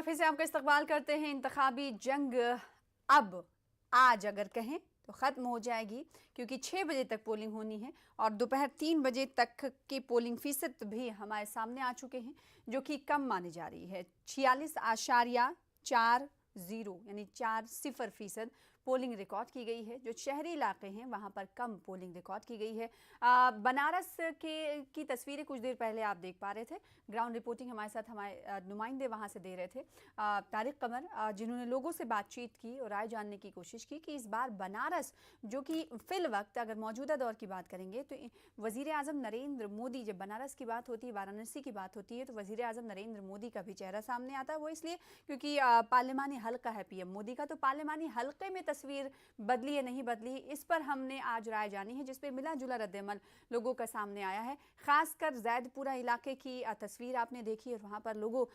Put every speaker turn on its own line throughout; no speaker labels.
फिर से आपका इस्तकबाल करते हैं। इंतखाबी जंग अब आज अगर कहें तो ख़त्म हो जाएगी, क्योंकि 6 बजे तक पोलिंग होनी है और दोपहर 3 बजे तक के पोलिंग फ़ीसद भी हमारे सामने आ चुके हैं, जो कि कम मानी जा रही है। 46.40 यानी 40% पोलिंग रिकॉर्ड की गई है। जो शहरी इलाके हैं वहाँ पर कम पोलिंग रिकॉर्ड की गई है। बनारस की तस्वीरें कुछ देर पहले आप देख पा रहे थे। ग्राउंड रिपोर्टिंग हमारे साथ हमारे नुमाइंदे वहाँ से दे रहे थे, तारिक कमर, जिन्होंने लोगों से बातचीत की और राय जानने की कोशिश की कि इस बार बनारस, जो कि फिल वक्त अगर मौजूदा दौर की बात करेंगे तो वज़ीर आज़म नरेंद्र मोदी, जब बनारस की बात होती है, वाराणसी की बात होती है, तो वज़ीर आज़म नरेंद्र मोदी का भी चेहरा सामने आता है। वो इसलिए क्योंकि पार्लिमानी हल्का है पीएम मोदी का, तो पार्लिमानी हल्के में तस्वीर बदली है नहीं बदली, इस पर हमने आज राय जानी है, जिसपे मिला जुला रद्दअमल लोगों का सामने आया है। खासकर जैदपुरा इलाके की तस्वीर आपने देखी और वहाँ पर लोगों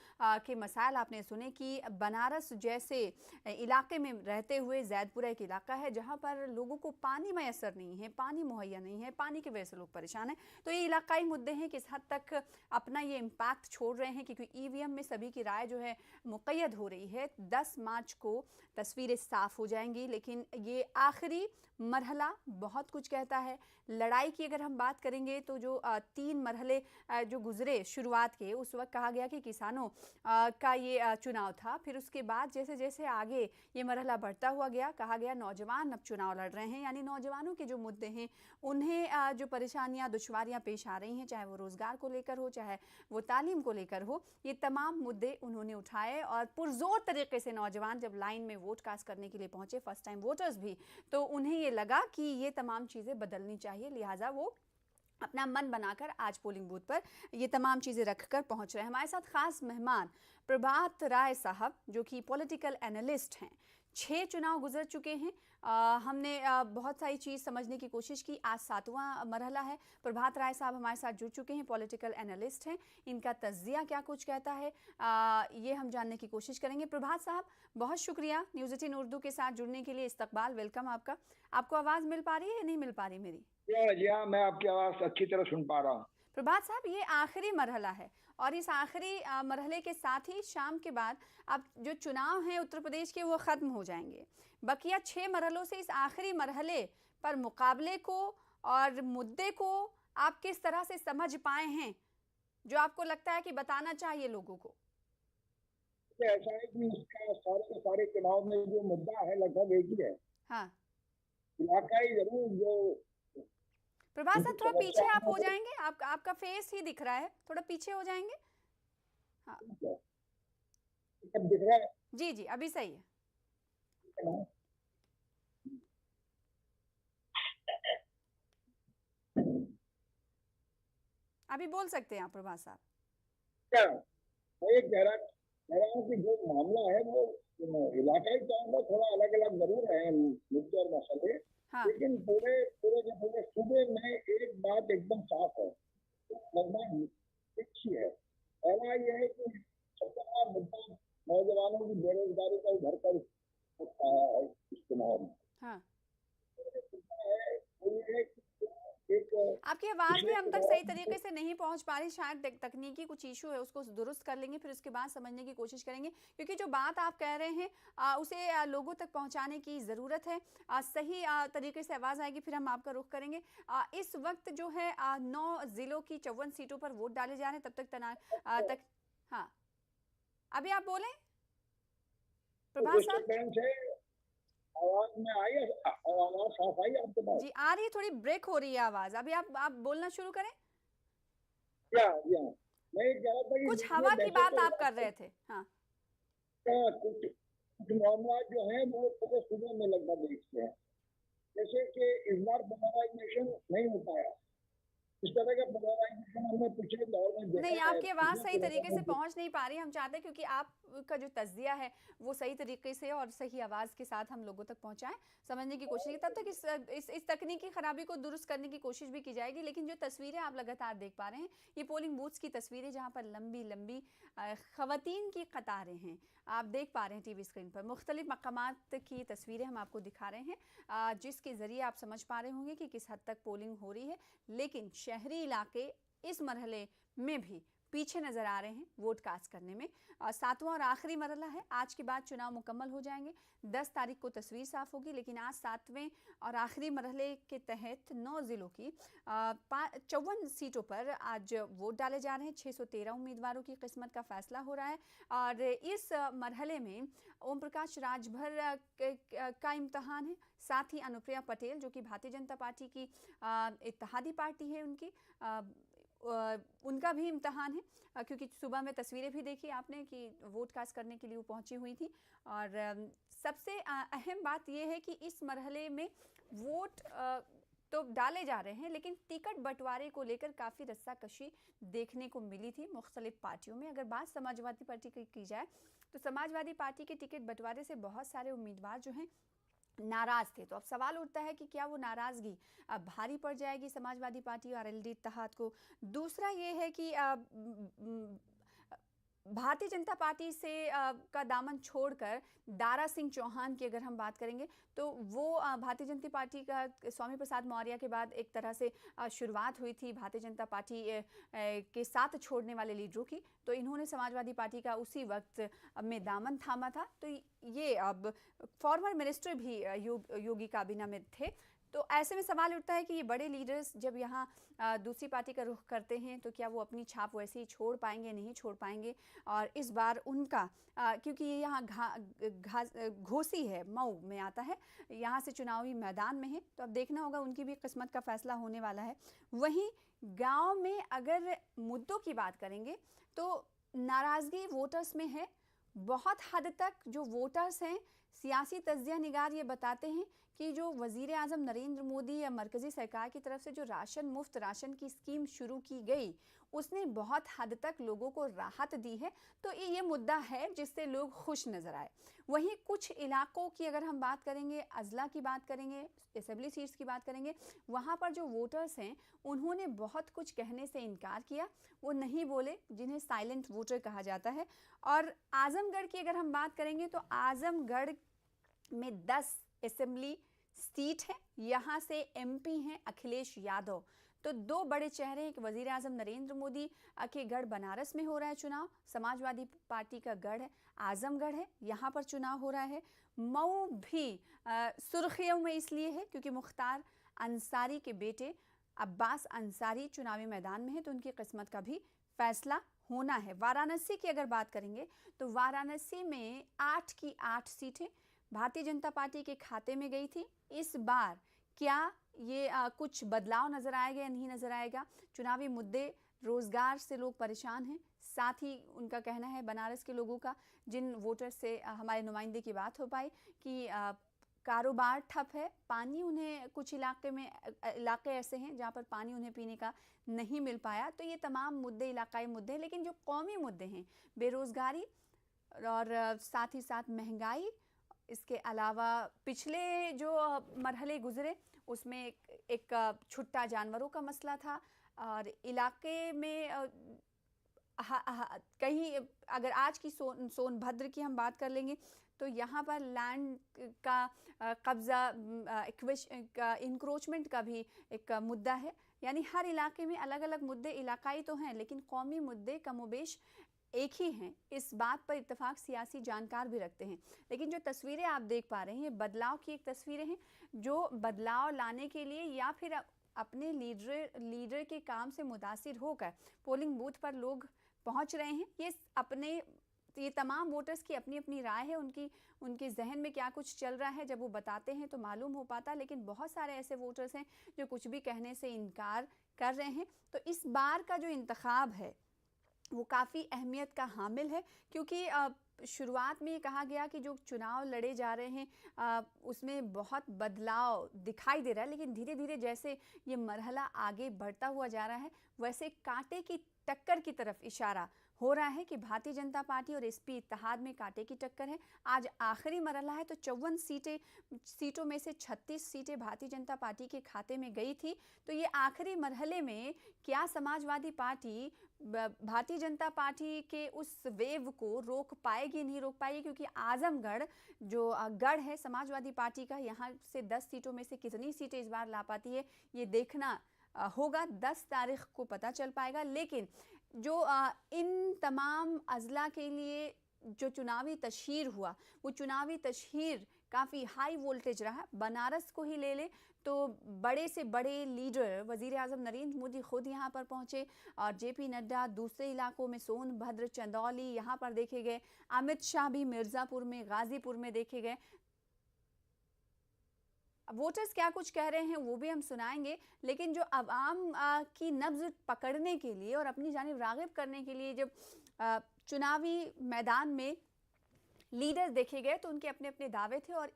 के मसाइल आपने सुने कि बनारस जैसे इलाके में रहते हुए जैदपुरा एक इलाका है जहाँ पर लोगों को पानी मैसर नहीं है, पानी मुहैया नहीं है, पानी की वजह से लोग परेशान हैं। तो ये इलाकाई मुद्दे हैं, किस हद तक अपना ये इम्पैक्ट छोड़ रहे हैं, क्योंकि ईवीएम में सभी की राय जो है मुक़य्यद हो रही है। 10 मार्च को तस्वीरें साफ हो जाएंगी, लेकिन ये आखिरी मरहला बहुत कुछ कहता है। लड़ाई की अगर हम बात करेंगे तो जो 3 मरहले जो गुजरे शुरुआत के, उस वक्त कहा गया कि किसानों का ये चुनाव था। फिर उसके बाद जैसे जैसे आगे ये मरहला बढ़ता हुआ गया, कहा गया नौजवान अब चुनाव लड़ रहे हैं, यानी नौजवानों के जो मुद्दे हैं, उन्हें जो परेशानियां दुश्वारियां पेश आ रही हैं, चाहे वो रोज़गार को लेकर हो, चाहे वो तालीम को लेकर हो, ये तमाम मुद्दे उन्होंने उठाए और पुरजोर तरीके से नौजवान जब लाइन में वोट कास्ट करने के लिए पहुंचे, फर्स्ट टाइम वोटर्स भी, तो उन्हें ये लगा कि ये तमाम चीज़ें बदलनी चाहिए। लिहाजा वो अपना मन बनाकर आज पोलिंग बूथ पर ये तमाम चीज़ें रखकर पहुंच रहे हैं। हमारे साथ खास मेहमान प्रभात राय साहब, जो कि पॉलिटिकल एनालिस्ट हैं। 6 चुनाव गुजर चुके हैं। हमने बहुत सारी चीज़ समझने की कोशिश की। आज 7वां मरहला है। प्रभात राय साहब हमारे साथ जुड़ चुके हैं, पॉलिटिकल एनालिस्ट हैं। इनका तज्जिया क्या कुछ कहता है, ये हम जानने की कोशिश करेंगे। प्रभात साहब, बहुत शुक्रिया न्यूज़ 18 उर्दू के साथ जुड़ने के लिए। इस्तकबाल, वेलकम आपका। आपको आवाज़ मिल पा रही है या नहीं मिल पा रही मेरी?
जी हाँ, मैं आपकी आवाज़ अच्छी तरह सुन पा रहा हूँ।
प्रभात साहब, ये आखिरी मरहला है और इस आखिरी मरहले के साथ ही शाम के बाद अब जो चुनाव हैं उत्तर प्रदेश के, वो ख़त्म हो जाएंगे। बकिया 6 मरहलों से इस आखिरी मरहले पर मुकाबले को और मुद्दे को आप किस तरह से समझ पाए हैं, जो आपको लगता है कि बताना चाहिए लोगों को?
ऐसा है कि इसका सारे के सारे चुनाव में जो मुद्दा है लगभग एक ही है।
हाँ,
इलाकाई जरूर जो
प्रभात साहब थोड़ा
समस्या
पीछे आप
है
हो जाएंगे, आपका फेस ही दिख रहा है, थोड़ा पीछे हो जाएंगे। हाँ,
सब दिख रहा
जी जी, अभी सही है।
है ना।
अभी बोल सकते हैं आप प्रभात साहब।
क्या मैं ये कह रहा हूँ कि जो मामला है वो इलाकाई तौर पर थोड़ा अलग अलग जरूर है मुद्दे और मसले,
हाँ,
लेकिन पूरे पूरे के पूरे सूबे में एक बात एकदम साफ है, लगभग एक ही है। पहला ये है कि सबसे बड़ा मुद्दा नौजवानों की बेरोजगारी का उभर कर उठाया है इस चुनाव में।
हाँ,
है वो ये है कि एक
आपकी आवाज़ भी
पिछले
हम तक
चुनाव
सही तरीके से नहीं पहुंच पा रही। शायद तकनीकी कुछ इशू है, उसको दुरुस्त कर लेंगे, फिर उसके बाद समझने की कोशिश करेंगे, क्योंकि जो बात आप कह रहे हैं उसे लोगों तक पहुंचाने की ज़रूरत है। सही तरीके से आवाज़ आएगी फिर हम आपका रुख करेंगे। इस वक्त जो है 9 ज़िलों की 54 सीटों पर वोट डाले जा रहे हैं। तब तक हाँ, अभी आप बोलें प्रभात
निश्चित
साहब।
ढंग से आवाज में आई है, आवाज साफ आई आपके पास?
जी आ रही है, थोड़ी ब्रेक हो रही है आवाज़। अभी आप बोलना शुरू करें।
जी हाँ, मैं ये कह रहा था कि
कुछ
देखिए
हवा की
वैसे
बात
तो
आप कर रहे थे। हाँ,
कुछ कुछ मामला जो है वो पूरे सूबे में लगभग एक से है। जैसे कि इस बार पोलराइजेशन नहीं हो पाया, इस तरह का पोलराइजेशन हमने पिछले दौर में
नहीं,
देखा है,
आपकी आवाज़
पिछले
सही तरीके से
चुनावों में।
पहुंच नहीं पा रही। हम चाहते हैं क्योंकि आपका जो तज्जिया है वो सही तरीके से और सही आवाज़ के साथ हम लोगों तक पहुंचाएं, समझने की कोशिश की। तब तक इस तकनीकी खराबी को दुरुस्त करने की कोशिश भी की जाएगी। लेकिन जो तस्वीरें आप लगातार देख पा रहे हैं, ये पोलिंग बूथ्स की तस्वीरें, जहाँ पर लंबी लंबी ख़वातीन की कतारें हैं, आप देख पा रहे हैं टीवी स्क्रीन पर। मुख्तलिफ मकामात की तस्वीरें हम आपको दिखा रहे हैं, जिसके ज़रिए आप समझ पा रहे होंगे कि किस हद तक पोलिंग हो रही है। लेकिन शहरी इलाके इस मरहले में भी पीछे नज़र आ रहे हैं वोट कास्ट करने में। सातवां और आखिरी मरहला है, आज के बाद चुनाव मुकम्मल हो जाएंगे। 10 तारीख को तस्वीर साफ होगी, लेकिन आज सातवें और आखिरी मरहले के तहत 9 ज़िलों की 54 सीटों पर आज वोट डाले जा रहे हैं। 613 उम्मीदवारों की किस्मत का फैसला हो रहा है और इस मरहले में ओम प्रकाश राजभर का इम्तहान है, साथ ही अनुप्रिया पटेल जो कि भारतीय जनता पार्टी की इत्तेहादी पार्टी है उनका भी इम्तहान है, क्योंकि सुबह में तस्वीरें भी देखी आपने कि वोट कास्ट करने के लिए वो पहुंची हुई थी। और सबसे अहम बात यह है कि इस मरहले में वोट तो डाले जा रहे हैं, लेकिन टिकट बंटवारे को लेकर काफ़ी रस्साकशी देखने को मिली थी मुख्तलिफ पार्टियों में। अगर बात समाजवादी पार्टी की जाए तो समाजवादी पार्टी के टिकट बंटवारे से बहुत सारे उम्मीदवार जो हैं नाराज थे। तो अब सवाल उठता है कि क्या वो नाराजगी अब भारी पड़ जाएगी समाजवादी पार्टी और एलडी इत्तेहाद को। दूसरा ये है कि भारतीय जनता पार्टी से का दामन छोड़कर दारा सिंह चौहान की अगर हम बात करेंगे तो वो भारतीय जनता पार्टी का स्वामी प्रसाद मौर्य के बाद एक तरह से शुरुआत हुई थी भारतीय जनता पार्टी के साथ छोड़ने वाले लीडरों की। तो इन्होंने समाजवादी पार्टी का उसी वक्त में दामन थामा था। तो ये अब फॉर्मर मिनिस्टर भी योगी काबीना में थे। तो ऐसे में सवाल उठता है कि ये बड़े लीडर्स जब यहाँ दूसरी पार्टी का रुख करते हैं तो क्या वो अपनी छाप वैसे ही छोड़ पाएंगे, नहीं छोड़ पाएंगे। और इस बार उनका क्योंकि ये यहाँ घोसी है, मऊ में आता है, यहाँ से चुनावी मैदान में है, तो अब देखना होगा, उनकी भी किस्मत का फैसला होने वाला है। वहीं गांव में अगर मुद्दों की बात करेंगे तो नाराज़गी वोटर्स में है। बहुत हद तक जो वोटर्स हैं, सियासी तज्जिया निगार ये बताते हैं कि जो वज़ीर आज़म नरेंद्र मोदी या मरकज़ी सरकार की तरफ से जो मुफ्त राशन की स्कीम शुरू की गई, उसने बहुत हद तक लोगों को राहत दी है। तो ये मुद्दा है जिससे लोग खुश नज़र आए। वहीं कुछ इलाकों की अगर हम बात करेंगे, अजला की बात करेंगे, असेंबली सीट्स की बात करेंगे, वहाँ पर जो वोटर्स हैं उन्होंने बहुत कुछ कहने से इनकार किया, वो नहीं बोले, जिन्हें साइलेंट वोटर कहा जाता है। और आजमगढ़ की अगर हम बात करेंगे तो आजमगढ़ में 10 असेंबली सीट है, यहाँ से एमपी हैं अखिलेश यादव। तो दो बड़े चेहरे हैं कि वज़ीर आज़म नरेंद्र मोदी के गढ़ बनारस में हो रहा है चुनाव, समाजवादी पार्टी का गढ़ है आजमगढ़ है, यहाँ पर चुनाव हो रहा है। मऊ भी सुर्खियों में इसलिए है क्योंकि मुख्तार अंसारी के बेटे अब्बास अंसारी चुनावी मैदान में है, तो उनकी किस्मत का भी फैसला होना है। वाराणसी की अगर बात करेंगे तो वाराणसी में 8 की 8 सीटें भारतीय जनता पार्टी के खाते में गई थी। इस बार क्या ये कुछ बदलाव नज़र आएगा या नहीं नज़र आएगा। चुनावी मुद्दे, रोज़गार से लोग परेशान हैं, साथ ही उनका कहना है बनारस के लोगों का, जिन वोटर से हमारे नुमाइंदे की बात हो पाई, कि कारोबार ठप है, पानी उन्हें कुछ इलाके ऐसे हैं जहाँ पर पानी उन्हें पीने का नहीं मिल पाया। तो ये तमाम मुद्दे इलाकाई मुद्दे हैं, लेकिन जो कौमी मुद्दे हैं, बेरोज़गारी और साथ ही साथ महंगाई, इसके अलावा पिछले जो मरहले गुजरे उसमें एक छुट्टा जानवरों का मसला था। और इलाके में कहीं अगर आज की सोनभद्र की हम बात कर लेंगे तो यहाँ पर लैंड का कब्ज़ा, इंक्रोचमेंट का भी एक मुद्दा है। यानी हर इलाके में अलग अलग मुद्दे इलाकाई तो हैं, लेकिन कौमी मुद्दे कमोबेश एक ही हैं। इस बात पर इत्तेफाक सियासी जानकार भी रखते हैं। लेकिन जो तस्वीरें आप देख पा रहे हैं, ये बदलाव की एक तस्वीरें हैं, जो बदलाव लाने के लिए या फिर अपने लीडर के काम से मुतासिर होकर पोलिंग बूथ पर लोग पहुंच रहे हैं। ये तमाम वोटर्स की अपनी अपनी राय है, उनके जहन में क्या कुछ चल रहा है, जब वो बताते हैं तो मालूम हो पाता। लेकिन बहुत सारे ऐसे वोटर्स हैं जो कुछ भी कहने से इनकार कर रहे हैं। तो इस बार का जो इंतखाब है वो काफ़ी अहमियत का हामिल है, क्योंकि शुरुआत में ये कहा गया कि जो चुनाव लड़े जा रहे हैं उसमें बहुत बदलाव दिखाई दे रहा है, लेकिन धीरे धीरे जैसे ये मरहला आगे बढ़ता हुआ जा रहा है, वैसे कांटे की टक्कर की तरफ इशारा हो रहा है कि भारतीय जनता पार्टी और एसपी इत्तेहाद में कांटे की टक्कर है। आज आखिरी मरहला है, तो 54 सीटों में से 36 सीटें भारतीय जनता पार्टी के खाते में गई थी। तो ये आखिरी मरहले में क्या समाजवादी पार्टी भारतीय जनता पार्टी के उस वेव को रोक पाएगी, नहीं रोक पाएगी, क्योंकि आजमगढ़ जो गढ़ है समाजवादी पार्टी का, यहाँ से 10 सीटों में से कितनी सीटें इस बार ला पाती है ये देखना होगा। 10 तारीख को पता चल पाएगा। लेकिन जो इन तमाम अज़ला के लिए जो चुनावी तशहीर हुआ, वो चुनावी तशहीर काफ़ी हाई वोल्टेज रहा। बनारस को ही ले लें तो बड़े से बड़े लीडर वज़ीर आज़म नरेंद्र मोदी खुद यहाँ पर पहुँचे और जेपी नड्डा दूसरे इलाकों में सोनभद्र, चंदौली यहाँ पर देखे गए। अमित शाह भी मिर्ज़ापुर में, गाज़ीपुर में देखे गए। वोटर्स क्या कुछ कह रहे हैं वो भी हम सुनाएंगे, लेकिन जो अवाम की नब्ज़ पकड़ने के लिए और अपनी जानिब राग़िब करने के लिए जब चुनावी मैदान में लीडर देखे गए तो उनके अपने अपने दावे थे और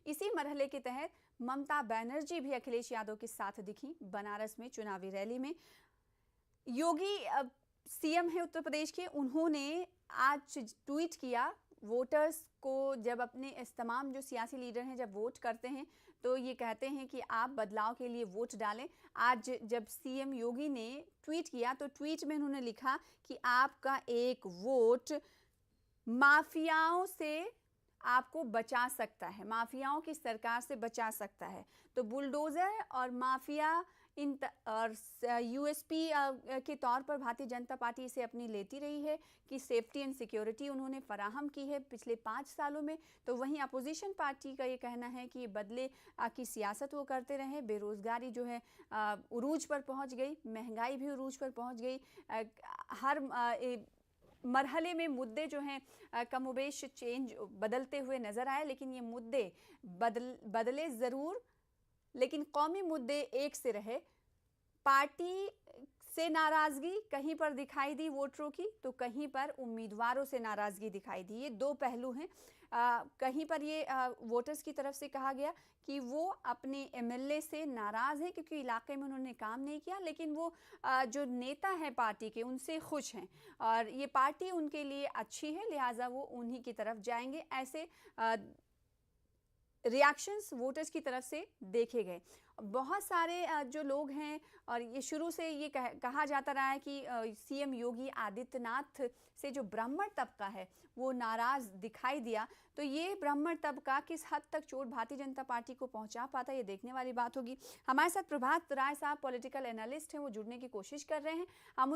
इसी मरहले के तहत ममता बनर्जी भी अखिलेश यादव के साथ दिखी बनारस में चुनावी रैली में। योगी सीएम है उत्तर प्रदेश के, उन्होंने आज ट्वीट किया वोटर्स को, जब अपने इस तमाम जो सियासी लीडर हैं जब वोट करते हैं तो ये कहते हैं कि आप बदलाव के लिए वोट डालें। आज जब सीएम योगी ने ट्वीट किया तो ट्वीट में उन्होंने लिखा कि आपका एक वोट माफियाओं से आपको बचा सकता है, माफियाओं की सरकार से बचा सकता है। तो बुलडोज़र और माफिया और यूएसपी के तौर पर भारतीय जनता पार्टी इसे अपनी लेती रही है कि सेफ्टी एंड सिक्योरिटी उन्होंने फराहम की है पिछले 5 सालों में। तो वहीं अपोजिशन पार्टी का ये कहना है कि बदले की सियासत वो करते रहे। बेरोज़गारी जो है उरूज पर पहुंच गई, महंगाई भी उरूज पर पहुंच गई। हर मरहले में मुद्दे जो हैं कमोबेश चेंज बदलते हुए नज़र आए, लेकिन ये मुद्दे बदले ज़रूर, लेकिन कौमी मुद्दे एक से रहे। पार्टी से नाराज़गी कहीं पर दिखाई दी वोटरों की, तो कहीं पर उम्मीदवारों से नाराज़गी दिखाई दी। ये दो पहलू हैं। कहीं पर ये वोटर्स की तरफ से कहा गया कि वो अपने एमएलए से नाराज़ हैं क्योंकि इलाके में उन्होंने काम नहीं किया, लेकिन वो जो नेता हैं पार्टी के उनसे खुश हैं और ये पार्टी उनके लिए अच्छी है, लिहाजा वो उन्हीं की तरफ जाएंगे। ऐसे रिएक्शंस वोटर्स की तरफ से देखे गए। बहुत सारे जो लोग हैं और ये शुरू से ये कहा जाता रहा है कि सीएम योगी आदित्यनाथ से जो ब्राह्मण तबका है वो नाराज़ दिखाई दिया। तो ये ब्राह्मण तबका किस हद तक चोट भारतीय जनता पार्टी को पहुंचा पाता, ये देखने वाली बात होगी। हमारे साथ प्रभात राय साहब पॉलिटिकल एनालिस्ट हैं, वो जुड़ने की कोशिश कर रहे हैं। हम